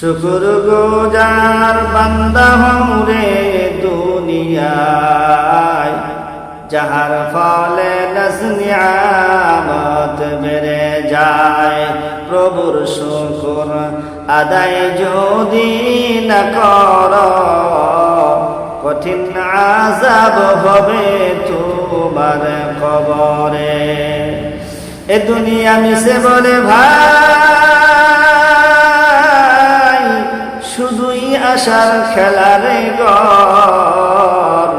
শুকর গুজার বান্দা হরে দুনিয়ায়, যাহার ফলে নিয়ামত বেড়ে যায়। প্রভুর শুকর আদায় যদি না কর, কঠিন আযাব হবে তোমার কবরে। এ দুনিয়া মিশে বলে ভাই, শুধুই আশার খেলারে ঘর।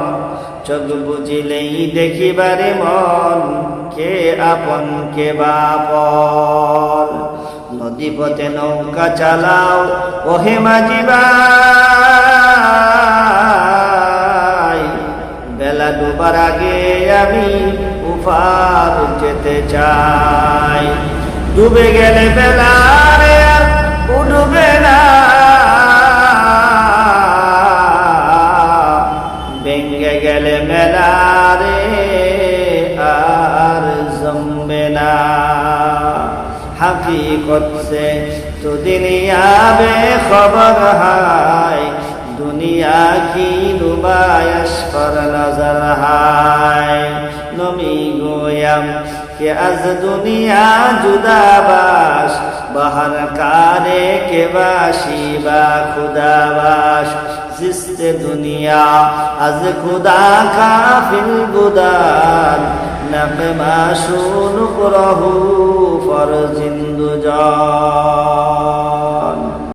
চোখ বুঝিলেই দেখিবারে মন, কে আপন কে বাপর। নদী পথে নৌকা চালাও ওহে মাঝি ভাই, বেলা ডুবার আগে আমি উপার যেতে চাই। ডুবে গেলে বেলা রে আর উঠবে না, ভেঙ্গে গেলে মেলা রে আর জমবে না। हकीकत से तो दुनिया बेखबर है, दुनिया की नुमाइश पर नजर है। नमी गोयम के अज दुनिया जुदा बाश, बाहर कारे के बाशी बा खुदा बाश। जिस्ते दुनिया अज खुदा का फिल गुदार, नक़ माशून रहू फर जिंदु जा।